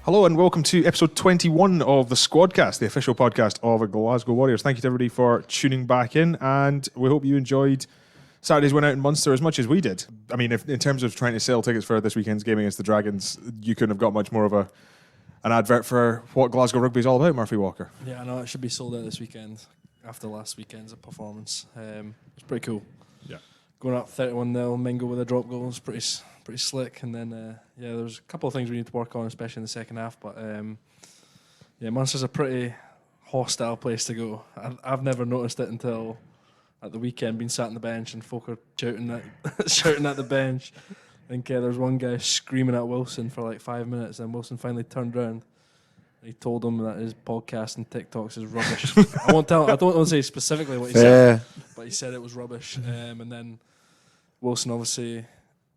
Hello and welcome to episode 21 of the Squadcast, the official podcast of the Glasgow Warriors. Thank you to everybody for tuning back in, and we hope you enjoyed Saturday's win out in Munster as much as we did. I mean, in terms of trying to sell tickets for this weekend's game against the Dragons, you couldn't have got much more of an advert for what Glasgow rugby is all about, Murphy Walker. Yeah, I know, it should be sold out this weekend after last weekend's performance. It's pretty cool. Yeah. Going up 31-0, Mingo with a drop goal is pretty slick. And then, there's a couple of things we need to work on, especially in the second half. But, Munster's a pretty hostile place to go. I've never noticed it until at the weekend, being sat on the bench and folk are shouting at the bench. I think there was one guy screaming at Wilson for like 5 minutes, and Wilson finally turned around. He told him that his podcast and TikToks is rubbish. I don't want to say specifically what he said, but he said it was rubbish. And then Wilson obviously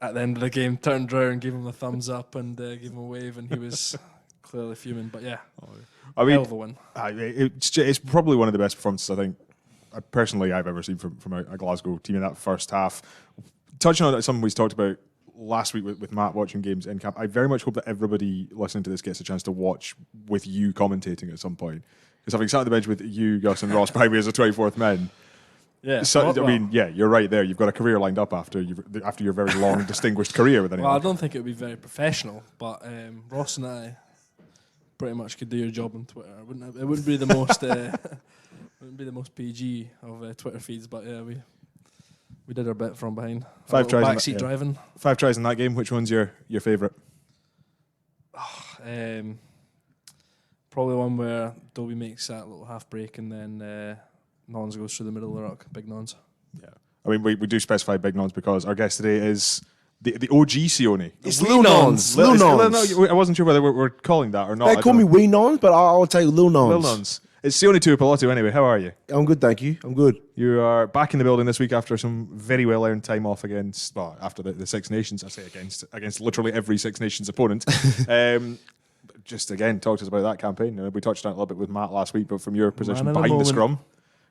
at the end of the game turned around, gave him a thumbs up and gave him a wave, and he was clearly fuming. But I mean, hell of a win. It's probably one of the best performances I think I've ever seen from a Glasgow team in that first half. Touching on something we talked about last week with Matt watching games in camp, I very much hope that everybody listening to this gets a chance to watch with you commentating at some point. Because having sat on the bench with you, Gus, and Ross behind me as a 24th men, you're right there. You've got a career lined up after your very long, distinguished career with anyone. Well, I don't think it would be very professional, but Ross and I pretty much could do your job on Twitter. It wouldn't be the most wouldn't be the most PG of Twitter feeds, but we did our bit from behind. 5 tries. Backseat driving. 5 tries in that game. Which one's your favourite? Probably one where Dobie makes that little half break and then Nons goes through the middle of the ruck. Big Nons. Yeah. I mean, we do specify Big Nons because our guest today is the OG Sione. It's Lil Nons. Lil Nons. I wasn't sure whether we're calling that or not. They call me Wee Nons, but I'll tell you Lil Nons. Lil Nons. It's Sione Tuipulotu anyway. How are you? I'm good, thank you. I'm good. You are back in the building this week after some very well-earned time off after the Six Nations. I say against literally every Six Nations opponent. Just again, talk to us about that campaign. We touched on it a little bit with Matt last week, but from your position behind the scrum,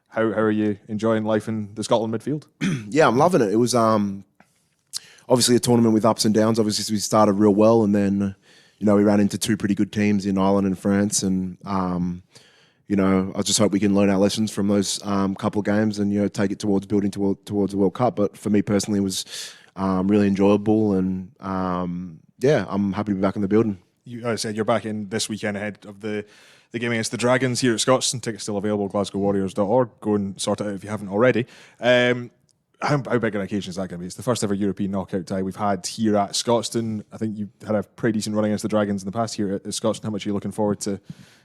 how are you enjoying life in the Scotland midfield? Yeah, I'm loving it. It was obviously a tournament with ups and downs. Obviously, we started real well, and then we ran into 2 pretty good teams in Ireland and France, and I just hope we can learn our lessons from those couple of games and take it towards building towards the World Cup. But for me personally, it was really enjoyable, and I'm happy to be back in the building. I said you're back in this weekend ahead of the game against the Dragons here at Scotstoun. Tickets still available, glasgowwarriors.org. Go and sort it out if you haven't already. How big an occasion is that going to be? It's the first ever European knockout tie we've had here at Scotstoun. I think you had a pretty decent run against the Dragons in the past here at Scotstoun. How much are you looking forward to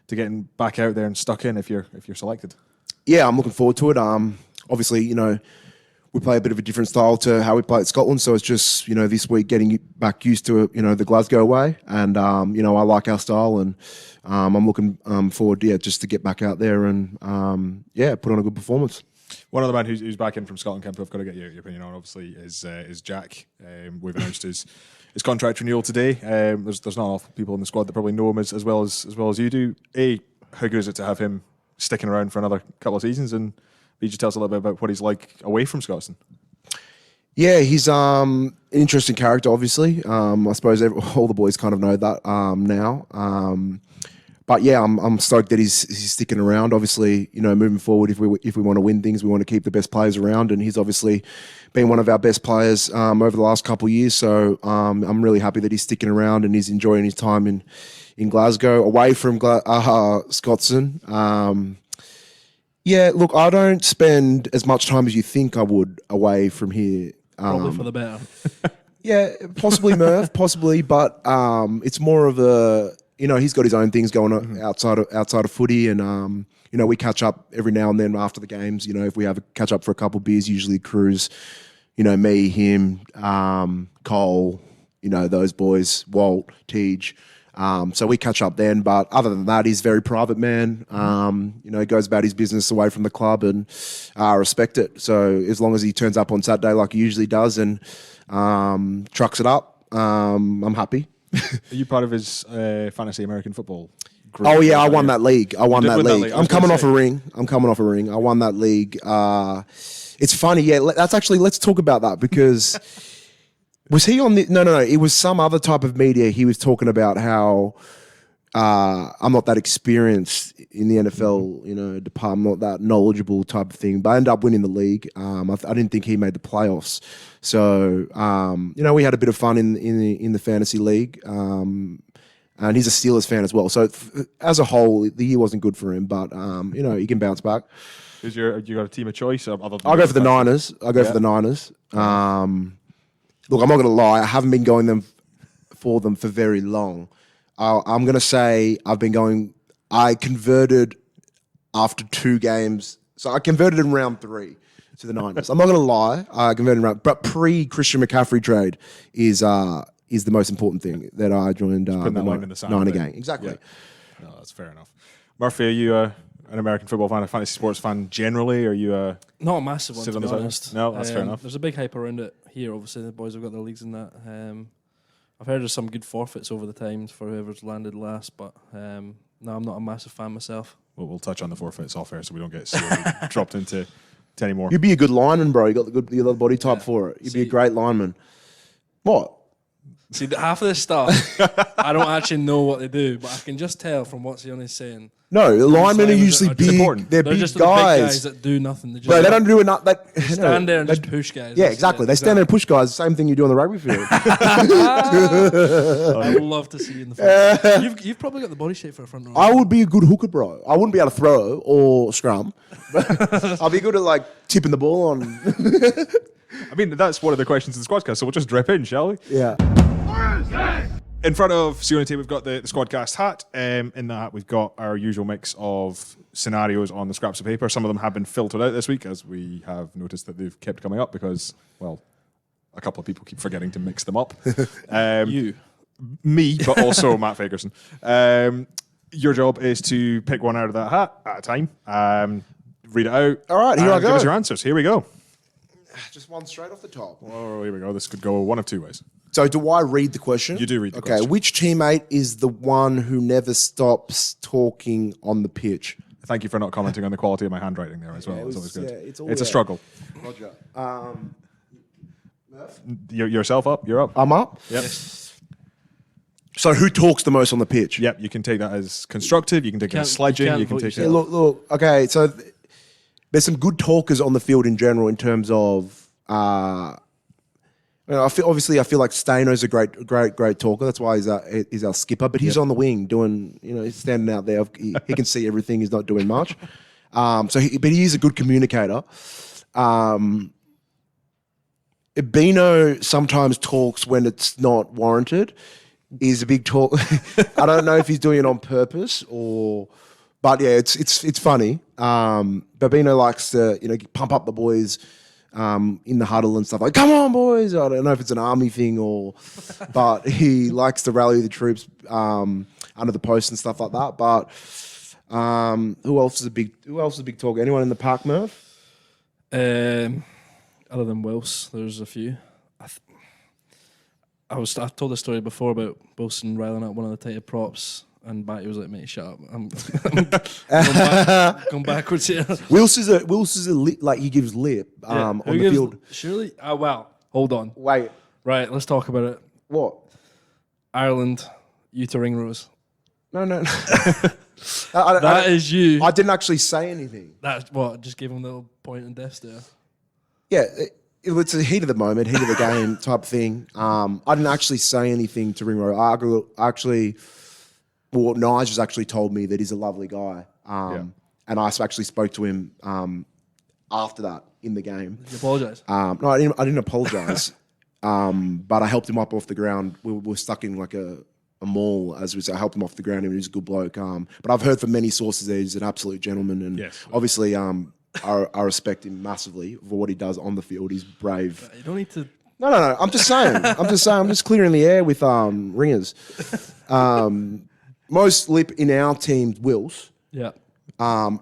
getting back out there and stuck in if you're selected? Yeah, I'm looking forward to it. Obviously, we play a bit of a different style to how we play at Scotland, so it's just this week getting back used to the Glasgow way, and I like our style, and I'm looking forward just to get back out there and put on a good performance. One other man who's back in from Scotland camp, I've got to get your opinion on, obviously, is Jack. We've announced his contract renewal today. There's not enough people in the squad that probably know him as well as you do. How good is it to have him sticking around for another couple of seasons? And B, just tell us a little bit about what he's like away from Scotstoun. Yeah, he's an interesting character, obviously. I suppose all the boys kind of know that now. But yeah, I'm stoked that he's sticking around. Obviously, moving forward, if we want to win things, we want to keep the best players around, and he's obviously been one of our best players over the last couple of years. So I'm really happy that he's sticking around and he's enjoying his time in Glasgow, away from Scotstoun. Look, I don't spend as much time as you think I would away from here. Probably for the better. Yeah, possibly, Murph, possibly, but it's more of a. He's got his own things going on outside of footy, and we catch up every now and then after the games. If we have a catch up for a couple of beers, usually Cruz, me, him, Cole, those boys, Walt, Tej. So we catch up then, but other than that, he's a very private man. He goes about his business away from the club, and I respect it. So as long as he turns up on Saturday like he usually does and trucks it up, I'm happy. Are you part of his fantasy American football group? Oh yeah, I won that league. I'm coming off a ring. I won that league. It's funny. Yeah, let's talk about that because was he on the? No. It was some other type of media. He was talking about how I'm not that experienced in the NFL, department, not that knowledgeable type of thing. But I ended up winning the league. I didn't think he made the playoffs, so we had a bit of fun in the fantasy league. And he's a Steelers fan as well. So as a whole, the year wasn't good for him. But he can bounce back. You got a team of choice? I'll go for the Niners. Look, I'm not going to lie. I haven't been going for them for very long. I'm going to say I converted after 2 games. So I converted in round 3 to the Niners. I'm not going to lie. I converted but pre-Christian McCaffrey trade is the most important thing that I joined the Niner gang. Exactly. Yeah. No, that's fair enough. Murphy, are you an American football fan, a fantasy sports fan generally? Are you not a massive one, to be honest. No, that's fair enough. There's a big hype around it here. Obviously, the boys have got their leagues in that. I've heard there's some good forfeits over the times for whoever's landed last, but no, I'm not a massive fan myself. Well, we'll touch on the forfeits off air so we don't get dropped into any more. You'd be a good lineman, bro. You got the other body type for it. You'd be a great lineman. What? See, half of this stuff, I don't actually know what they do, but I can just tell from what Sione's saying. No, the linemen are usually big. They're big just guys. The big guys that do nothing. Bro, they don't do enough. They stand there and just push guys. Yeah, exactly. They stand there and push guys. The same thing you do on the rugby field. I would love to see you in the front. You've probably got the body shape for a front row. I would be a good hooker, bro. I wouldn't be able to throw or scrum. I'll be good at tipping the ball on. I mean, that's one of the questions in the Squadcast, so we'll just drip in, shall we? Yeah. In front of Sione Tuipulotu, we've got the Squadcast hat. In that hat, we've got our usual mix of scenarios on the scraps of paper. Some of them have been filtered out this week, as we have noticed that they've kept coming up because, well, a couple of people keep forgetting to mix them up. Me, but also Matt Fagerson. Your job is to pick one out of that hat at a time, read it out. All right, here I go. Give us your answers. Here we go. Just one straight off the top. Oh, here we go. This could go one of 2 ways. So do I read the question? You do read the question. Okay, which teammate is the one who never stops talking on the pitch? Thank you for not commenting on the quality of my handwriting there as well. It's always good. Yeah, it's a struggle. Roger. Yourself up? You're up. I'm up? Yep. So who talks the most on the pitch? Yep, you can take that as constructive. You can take it as sledging. You can take it. Look. Okay, so there's some good talkers on the field in general in terms of. I feel like Staino's a great talker. That's why he's our skipper. But he's on the wing doing, he's standing out there. He can see everything. He's not doing much. But he is a good communicator. Bino sometimes talks when it's not warranted. He's a big talk. I don't know if he's doing it on purpose but yeah, it's funny. But Bino likes to pump up the boys. In the huddle and stuff like, come on, boys. I don't know if it's an army thing but he likes to rally the troops under the post and stuff like that. But who else is a big talker? Anyone in the park, Murph? Other than Wilson, there's a few. I told the story before about Wilson riling up one of the tighter props. And Batty was like, mate, shut up. I'm going backwards here. Wills is a lip, he gives lip on the field. Surely? Well, hold on. Wait. Right, let's talk about it. What? Ireland, you to ring-rose. No. That is you. I didn't actually say anything. That's what? Just give him a little point and desk there. Yeah, it's a heat of the moment, heat of the game type thing. I didn't actually say anything to ring-rose. Nige has actually told me that he's a lovely guy. And I actually spoke to him after that in the game. Did you apologise? No, I didn't apologise. But I helped him up off the ground. We were stuck in a mall, as we said. I helped him off the ground, and he was a good bloke. But I've heard from many sources that he's an absolute gentleman. And obviously I respect him massively for what he does on the field. He's brave. You don't need to... No. I'm just saying. I'm just clearing the air with ringers. Most lip in our team, Wills. Yeah.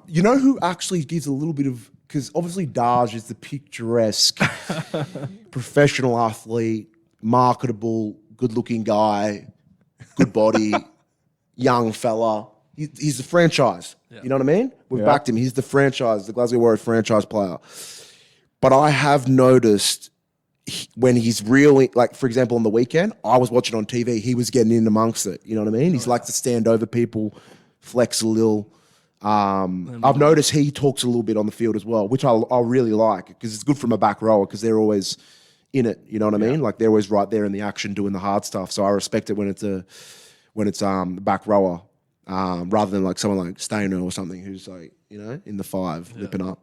You know who actually gives a little bit of... Because obviously Daj is the picturesque, professional athlete, marketable, good-looking guy, good body, young fella. He's the franchise. Yeah. You know what I mean? We've backed him. He's the franchise, the Glasgow Warriors franchise player. But I have noticed when he's really, like, for example, on the weekend, I was watching on TV, he was getting in amongst it. You know what I mean? He's like to stand over people, flex a little. I've noticed he talks a little bit on the field as well, which I really like because it's good from a back rower because they're always in it. You know what I mean? Like they're always right there in the action doing the hard stuff. So I respect it when it's the back rower rather than like someone like Stainer or something who's like, you know, in the 5 lipping up.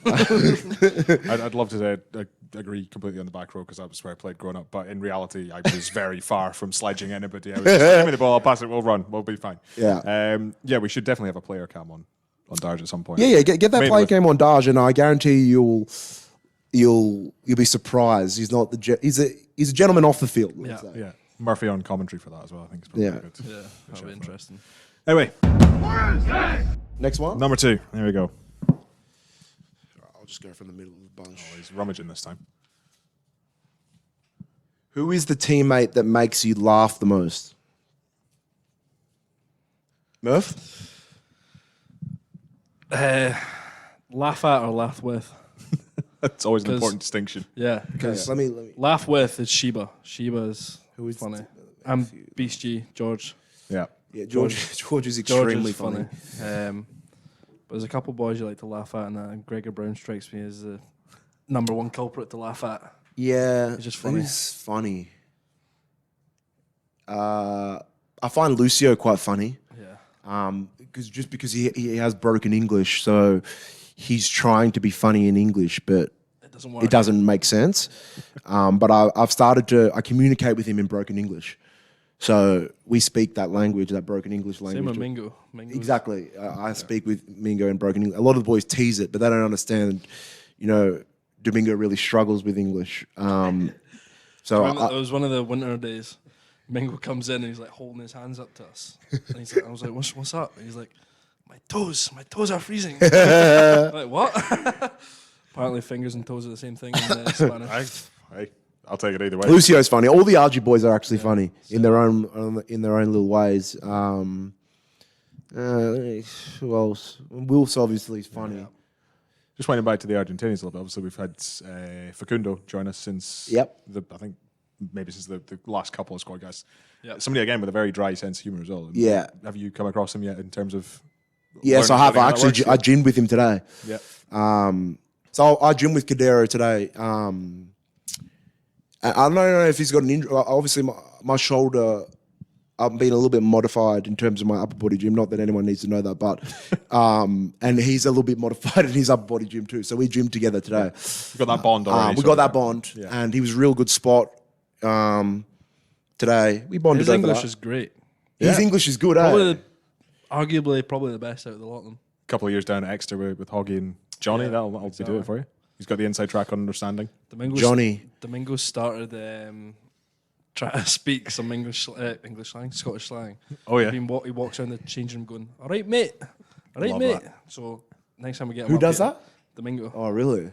I'd love to say I agree completely on the back row because that was where I played growing up. But in reality, I was very far from sledging anybody. I was just like, give me the ball, I'll pass it, we'll run, we'll be fine. Yeah. We should definitely have a player cam on Darge at some point. Yeah. Get that player cam on Darge, and I guarantee you'll be surprised. He's not he's a gentleman off the field. Yeah. Murphy on commentary for that as well. I think it's probably good. Yeah, that'll be interesting. Anyway, next one. number 2. There we go. I'll just go from the middle of the bunch. Oh, he's rummaging this time. Who is the teammate that makes you laugh the most? Murph? Laugh at or laugh with? That's always an important distinction. Yeah, Because let me. laugh with is Sheba. Sheba is Who is funny. I'm Beast G, George. Yeah. Yeah, George is George extremely is funny. But there's a couple of boys you like to laugh at, and Gregor Brown strikes me as the number 1 culprit to laugh at. Yeah, He's just funny. Who's funny? I find Lucio quite funny. Yeah. Because he has broken English, so he's trying to be funny in English, but It doesn't work. it doesn't make sense. But I've started I communicate with him in broken English. So we speak that language, that broken English language. Same with Mingo. Mingo's- Exactly. I speak with Mingo in broken English. A lot of the boys tease it, but they don't understand, you know, Domingo really struggles with English. It was one of the winter days. Mingo comes in and he's like holding his hands up to us. And he's like, I was like, what's up? And he's like, my toes are freezing. I'm like, what? Apparently fingers and toes are the same thing in Spanish. I'll take it either way. Lucio's funny. All the RG boys are actually funny in their own little ways. Who else? Wilf's obviously is funny. Yeah. Just winding back to the Argentinians a little bit. Obviously, we've had Facundo join us since I think maybe since the last couple of Squadcasts. Yep. Somebody again with a very dry sense of humor as well. Yeah. Have you come across him yet in terms of? Yes, I have. I gymmed with him today. Yeah. So I gymmed with Cadero today. I don't know if he's got an injury. Obviously, my shoulder, I've been a little bit modified in terms of my upper body gym. Not that anyone needs to know that, but and he's a little bit modified in his upper body gym too. So we gymmed together today. We've got that bond already. We got that bond, and he was a real good spot today. We bonded. His over English that. is great. His English is good, Arguably, probably the best out of the lot of them. A couple of years down at Exeter with Hoggy and Johnny. That'll be doing it for you. He's got the inside track on understanding. Domingo started trying to speak some English slang, Scottish slang. Oh yeah. He walks around the changing room going, "All right, mate. All right, Love mate." that. So next time we get him Who up does here, that? Domingo. Oh, really?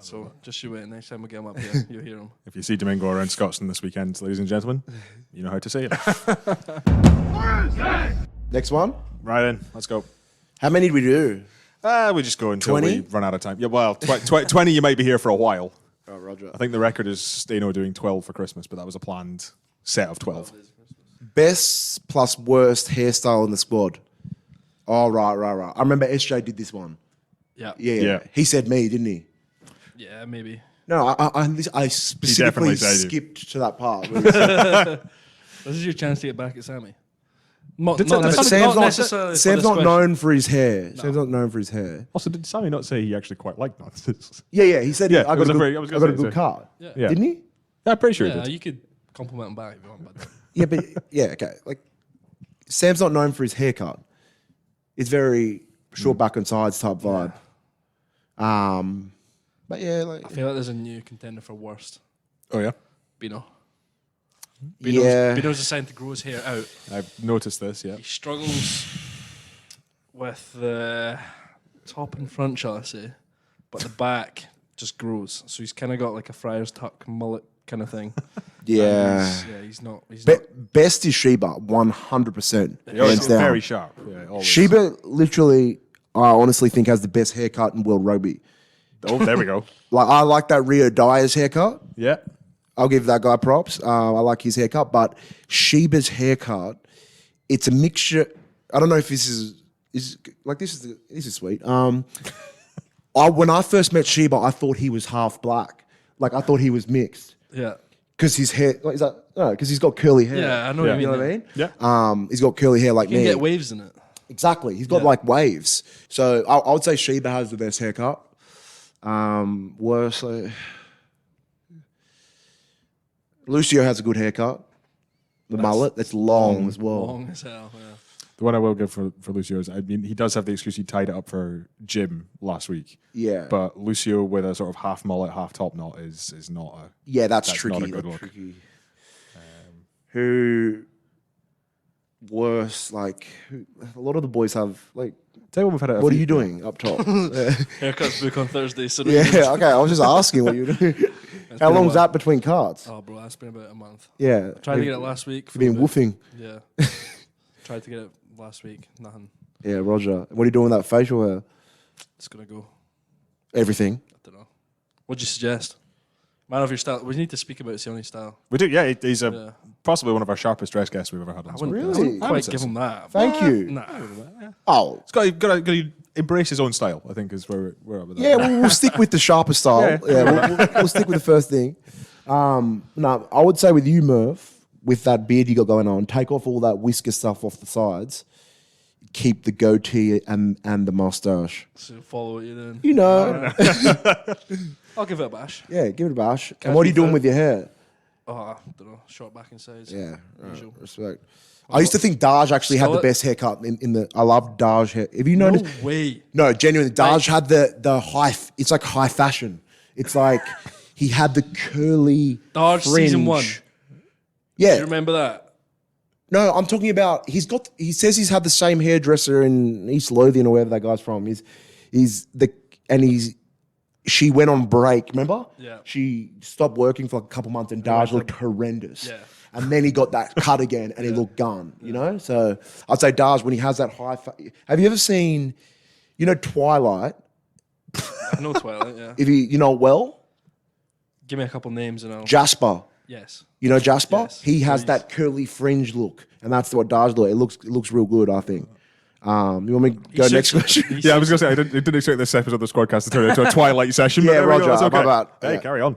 So just you wait. Next time we get him up here, you'll hear him. If you see Domingo around Scotstoun this weekend, ladies and gentlemen, you know how to say it. Next one. Right in, let's go. How many did we do? We just go until 20? we run out of time. Yeah, well, 20 you might be here for a while. Oh, Roger. I think the record is Steno doing 12 for Christmas, but that was a planned set of 12. Best plus worst hairstyle in the squad. Oh, right. I remember SJ did this one. Yeah. He said me, didn't he? Yeah, maybe. No, I specifically said you. skipped to that part. This is your chance to get back at Sammy. Not Sam's necessarily. not known for his hair. No. Sam's not known for his hair. Also, did Sammy not say he actually quite liked nonsense? Yeah. He said I got a good so. card. Yeah. Didn't he? Yeah, I'm pretty sure he Yeah, did. you could compliment him back if you want, but Okay. Like Sam's not known for his haircut. It's very short back and sides type vibe. But yeah, I feel like there's a new contender for worst. Oh, yeah? Bino. Yeah. Bino's decided to grow his hair out. I've noticed this, yeah. He struggles with the top and front, shall I say, but the back just grows. So he's kind of got like a Friar's Tuck mullet kind of thing. Yeah. He's not. Best is Sheba, 100%. He's very sharp. Yeah, always. Sheba literally, I honestly think has the best haircut in world rugby. Oh, there we go. Like I like that Rio Dyer's haircut. Yeah. I'll give that guy props. I like his haircut, but Sheba's haircut, it's a mixture. I don't know if this is like this is sweet. When I first met Sheba, I thought he was half black. Like I thought he was mixed. Yeah. Because his hair, like, because he's got curly hair. Yeah, I know what you mean. You know what I mean? Yeah. He's got curly hair like You me. can get waves in it. Exactly. He's got like waves. So I would say Sheba has the best haircut. Worse, like, Lucio has a good haircut. The mullet, that's long as well. Long as hell, yeah. The one I will give for Lucio is, I mean, he does have the excuse he tied it up for Jim last week. Yeah. But Lucio with a sort of half mullet, half top knot is not a... Yeah, that's Not tricky. a good That's look. tricky. Who worse? Like a lot of the boys have like. Tell you what, we've had What are you doing up top? Haircuts book on Thursday. So Yeah, okay. I was just asking what you're doing. How been a long's while. that between cards? Oh, bro, that's been about a month. Yeah. Tried to get it last week. You've been woofing. Yeah. Tried to get it last week. Nothing. Yeah, Roger. What are you doing with that facial hair? It's gonna go. Everything. I don't know. What'd you suggest? Man of your style. We need to speak about Sione's style. We do, yeah. He's Yeah. possibly one of our sharpest dress guests we've ever had on. I wouldn't, Squadcast. Really? I wouldn't quite give him that. Thank you. Nah. Oh. He's got to embrace his own style, I think, is where we're at with that. Yeah, we'll stick with the sharper style. Yeah, we'll stick with the first thing. No, I would say with you, Murph, with that beard you got going on, take off all that whisker stuff off the sides. Keep the goatee and the mustache. So follow what you're doing. You know. I'll give it a bash. Yeah, give it a bash. And what are you doing with your hair? Oh, I don't know. Short back and sides. Yeah, Usual. respect. I used to think Daj actually had the Scarlett? best haircut in the. I love Daj hair. Have you noticed? No way. No, genuinely, Daj had the high. It's like high fashion. It's like he had the curly Daj fringe. season 1. Yeah. Do you remember that? No, I'm talking about. He says he's had the same hairdresser in East Lothian or wherever that guy's from. She went on break. Remember? Yeah. She stopped working for like a couple months, and Daj looked horrendous. Yeah. And then he got that cut again, and he looked gun. You know, so I'd say Daj when he has that high. Have you ever seen, Twilight? I know Twilight, yeah. If you know it well, Give me a couple names and I'll... Jasper. Yes. You know Jasper? Yes, He has please. that curly fringe look, and that's what Daj look. It looks real good, I think. You want me to go next question? Yeah, I was going to say, I didn't expect this episode of the Squadcast to turn into a Twilight session. Yeah, but there we go, Roger, it's okay. my bad. Hey, Yeah. carry on.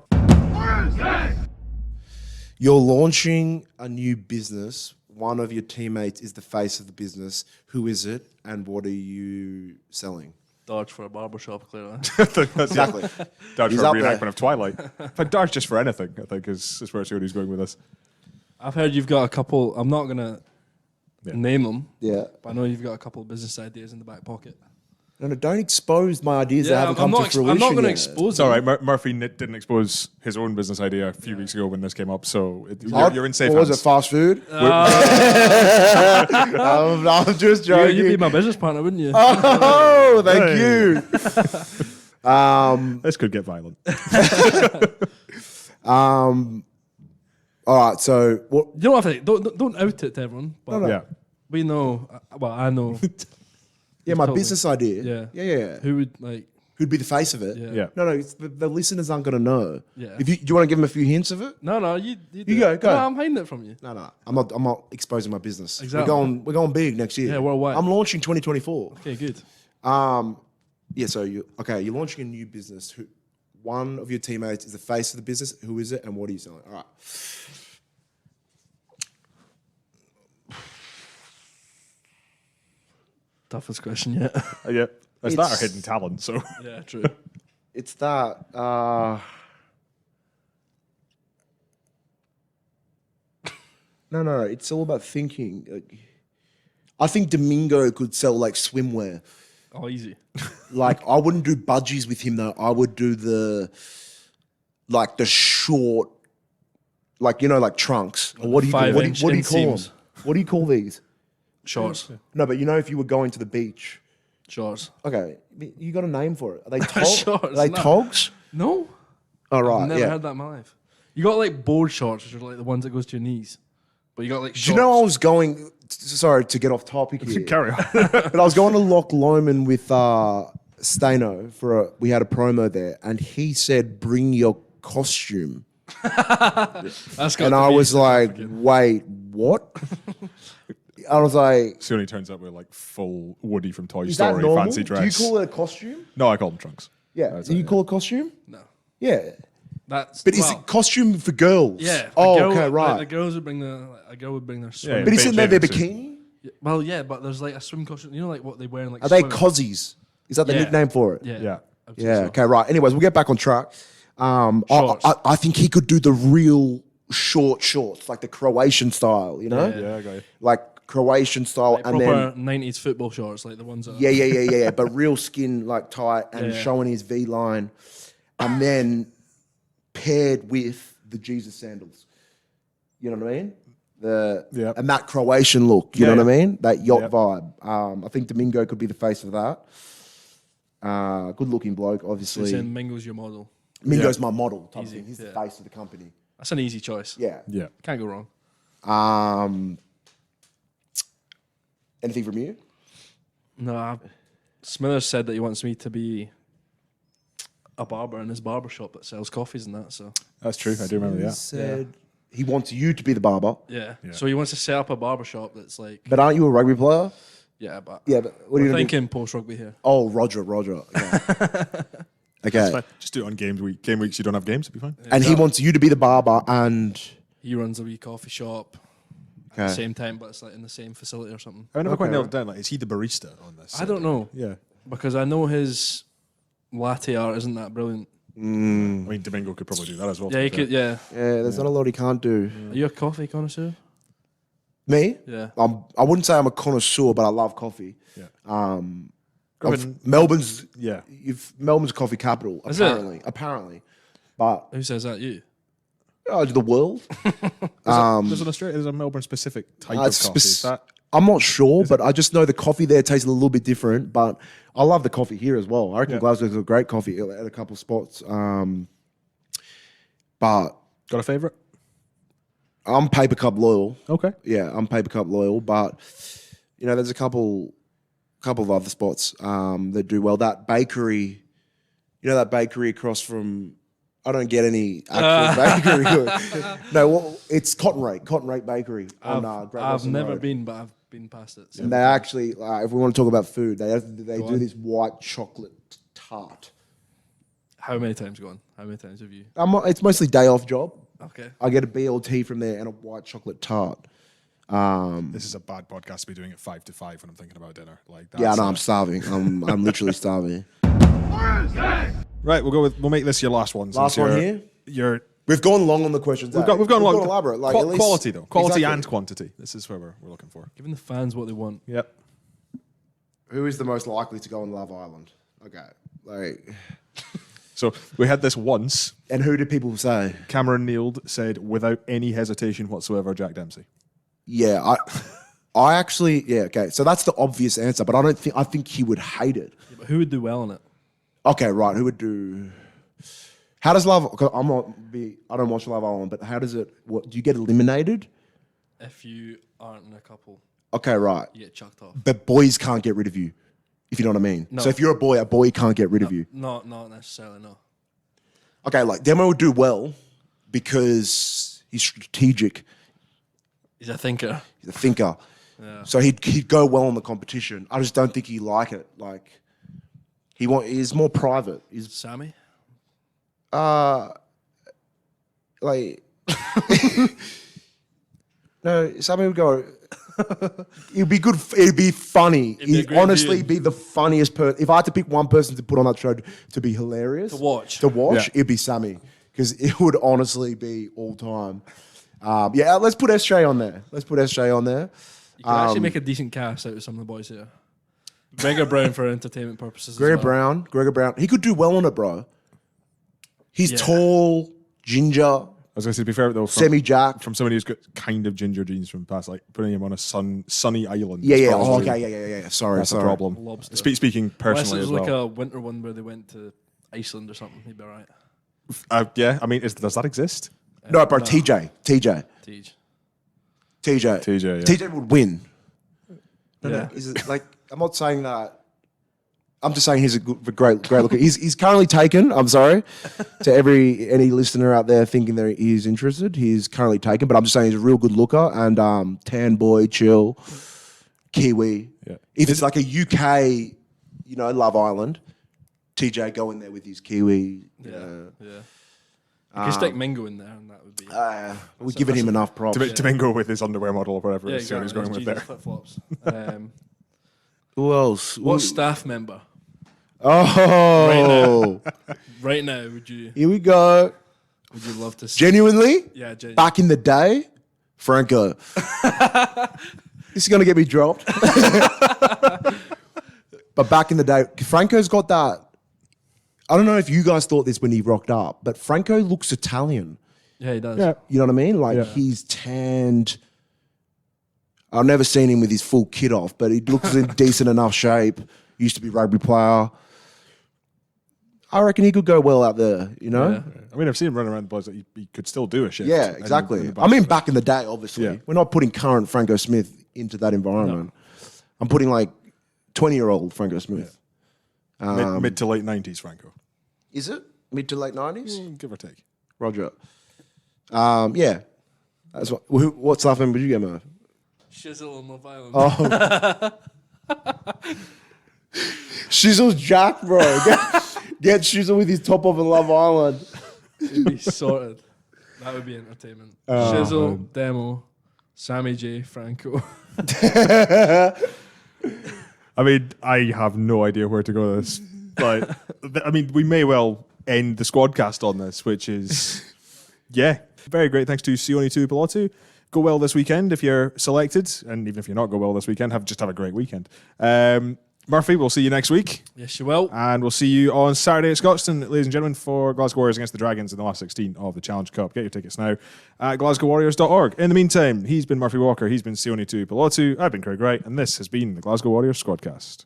You're launching a new business. One of your teammates is the face of the business. Who is it, and what are you selling? Dodge for a barbershop, clearly. Exactly. Dodge He's for a up there. reenactment of Twilight. But Dodge just for anything, I think, is where Sione's going with this. I've heard you've got a couple... I'm not going to name them, Yeah. but I know you've got a couple of business ideas in the back pocket. No, don't expose my ideas that haven't I'm come not, to fruition I'm not going to yet. expose It's all them. right. Murphy didn't expose his own business idea a few weeks ago when this came up, so you're in safe What was hands. it, fast food? I'm just joking. You'd be my business partner, wouldn't you? Oh, thank Hey. you. This could get violent. All right, so what? You don't have to... Don't out it to everyone. But Yeah. we know... Well, I know. Yeah, my Totally. business idea. Yeah. Who would, like... Who'd be the face of it? Yeah. Yeah. No, the listeners aren't going to know. Yeah. Do you want to give them a few hints of it? No, you do go, it. go. No, I'm hiding it from you. No. I'm not exposing my business. Exactly. We're going big next year. Yeah, worldwide. I'm launching 2024. Okay, good. Yeah, so you're launching a new business. One of your teammates is the face of the business. Who is it, and what are you selling? All right. Toughest question yet. Yeah. That's not our It's- hidden talent, so. Yeah, true. It's that. No. It's all about thinking. I think Domingo could sell like swimwear. Oh, easy. Like I wouldn't do budgies with him though. I would do the short, like trunks. Or what do you call 5-inch what do you call them? inseams. What do you call these? Shorts. No, but if you were going to the beach. Shorts. Okay, you got a name for it. Are they Shorts, Are they no. togs? No. All right, I've never yeah. had that in my life. You got like board shorts, which are like the ones that goes to your knees. But you got like Do shorts. you know I was going? Sorry to get off topic here. Carry on. But I was going to Loch Lomond with Stano we had a promo there, and he said, "Bring your costume." That's got And to I be was like, "Wait, what?" I was like, Sione turns up with like full Woody from Toy "Is that Story normal? fancy dress. Do you call it a costume?" No, I call them trunks. Yeah. That's Do you it, call it a costume? No. Yeah. That's But is it costume for girls? Yeah. Okay, right. Like, the girls would bring a girl would bring their swim. Yeah, But isn't that their bathing suit. bikini? Well, yeah, but there's like a swim costume. You know, like what they wear in like. Are they swimming. cozies? Is that the Yeah. nickname for it? Yeah. Yeah. I would say Yeah. so. Okay. Right. Anyways, we'll get back on track. Shorts. I think he could do the real short shorts, like the Croatian style. You know, Yeah, I got you. like Croatian style, Like and proper then 90s football shorts, like the ones that. yeah, but real skin like tight and Yeah. showing his V line, and then paired with the Jesus sandals. You know what I mean? Yeah. And that Croatian look. You Yeah, know what I yeah. mean? That yacht Yeah. vibe. I think Domingo could be the face of that. Good looking bloke, So obviously. saying Mingo's your model. Mingo's my model type of Easy, thing. He's the yeah. face of the company. That's an easy choice. Yeah. Yeah. Can't go wrong. Anything from you? No, Smithers said that he wants me to be a barber in his barber shop that sells coffees and that. So That's true. I do remember He that. said he wants you to be the barber. yeah. Yeah. So he wants to set up a barber shop that's like But aren't you a rugby player? yeah, but Yeah, but what are you we're gonna do? thinking post rugby here. Oh, Roger. Okay. Okay. Fine. Just do it on game weeks. You don't have games. It'll be fine. And he wants you to be the barber and He runs a wee coffee shop at Okay. the same time, but it's like in the same facility or something. I never quite Okay. nailed it down. Like, is he the barista on this? I don't know Yeah. because I know his latte art isn't that brilliant. I mean, Domingo could probably do that as well. Yeah, to he be fair. could. Yeah. yeah, there's not a lot he can't do. Are you a coffee connoisseur? Me? Yeah. I wouldn't say I'm a connoisseur, but I love coffee. Yeah. Melbourne's Yeah. Melbourne's coffee capital, Is it? apparently. But Who says that? You? the world. There's an Australia. There's a Melbourne specific type of it's coffee. Is that? I'm not sure, but I just know the coffee there tastes a little bit different. But I love the coffee here as well. I reckon Yeah. Glasgow's a great coffee at a couple of spots. But Got a favourite? I'm paper cup loyal. Okay. Yeah, I'm paper cup loyal. But there's a couple of other spots that do well. That bakery, that bakery across from. I don't get any actual bakery. No, well, it's Cotton Rate Bakery on Great I've Western never Road. been, but I've been past it. So. And they actually, if we want to talk about food, they do on. this white chocolate tart. How many times gone? How many times have you? It's mostly day off job. Okay. I get a BLT from there and a white chocolate tart. This is a bad podcast to be doing at 5 to 5 when I'm thinking about dinner. Like that. Yeah, no, I'm starving. I'm literally starving. Right, we'll make this your last one. Last since one you're- here? We've gone long on the questions. We've gone long. elaborate. Like, at least- quality though, quality Exactly. and quantity. This is where we're looking for. Giving the fans what they want. Yep. Who is the most likely to go on Love Island? Okay, So we had this once. and who did people say? Cameron Neild said without any hesitation whatsoever, Jack Dempsey. Yeah, I actually, yeah, okay. So that's the obvious answer, but I think he would hate it. Yeah, but who would do well on it? Okay, right. Who would do? How does Love? Cause I don't watch Love Island, but how does it? What do you get eliminated? If you aren't in a couple, Okay, right. you get chucked off. But boys can't get rid of you, if you know what I mean. No. So if you're a boy can't get rid of you. Not necessarily. No. Okay, like Demmo would do well because he's strategic. He's a thinker. He's a thinker. Yeah. So he'd go well in the competition. I just don't think he like it. Like he's more private. He's Sammy. like no, Sammy would go. It'd be good. It'd be funny. It'd be a He'd great honestly view. be the funniest person. If I had to pick one person to put on that show to be hilarious, To watch. Yeah. it'd be Sammy because it would honestly be all time. Yeah, let's put SJ on there. You can actually make a decent cast out of some of the boys here. Gregor Brown for entertainment purposes. as Gregor well. Brown. He could do well on it, bro. He's Yeah. tall, ginger, I was going to say, to be fair though, semi-jack. from somebody who's got kind of ginger genes from past, like putting him on a sunny island. Yeah, is yeah. probably- Oh, okay, yeah. Sorry, That's sorry. a problem. Lobster. Speaking Unless it personally was as like well. a winter one where they went to Iceland or something, he'd be alright. Yeah, I mean, does that exist? No, bro, TJ. Teach. TJ, yeah. TJ would win. Yeah. Is it like I'm not saying that I'm just saying he's a great looker. He's currently taken. I'm sorry to any listener out there thinking that he's interested. He's currently taken, but I'm just saying he's a real good looker and tan boy, chill, Kiwi. Yeah. If it's like a UK, Love Island, TJ go in there with his Kiwi. Yeah. You can stick Mingo in there, and that would be. We're giving him enough props. Domingo with his underwear model or whatever. Yeah, Sione's going with there. Flip flops. Who else? What staff member? Oh, Right now, would you here we go. love to see? Genuinely, Yeah, genuinely. back in the day, Franco. This is going to get me dropped. But back in the day, Franco's got that. I don't know if you guys thought this when he rocked up, but Franco looks Italian. Yeah, he does. Yeah. You know what I mean? Like he's tanned. I've never seen him with his full kit off, but he looks in decent enough shape. Used to be rugby player. I reckon he could go well out there, Yeah. I mean, I've seen him run around the boys that he could still do a shift. Yeah, in exactly. the I mean, back in the day, obviously. Yeah. We're not putting current Franco Smith into that environment. I'm putting like 20-year-old Franco Smith. mid to late 90s, Franco. Is it? Mid to late 90s? Give or take. Roger. Yeah. That's what staff member did you get, Merv? Shizzle on Love Island. Oh. Shizzle's Jack, bro. Get Shizzle with his top off in Love Island. It'd be sorted. That would be entertainment. Shizzle, Demmo, Sammy J, Franco. I mean, I have no idea where to go with this. But, I mean, we may well end the Squadcast on this, which is, very great. Thanks to Sione Tuipulotu. Go well this weekend if you're selected, and even if you're not, go well this weekend. Have a great weekend. Murphy, we'll see you next week. Yes, you will. And we'll see you on Saturday at Scotstoun, ladies and gentlemen, for Glasgow Warriors against the Dragons in the last 16 of the Challenge Cup. Get your tickets now at glasgowwarriors.org. In the meantime, he's been Murphy Walker, he's been Sione Tuipulotu, I've been Craig Wright, and this has been the Glasgow Warriors Squadcast.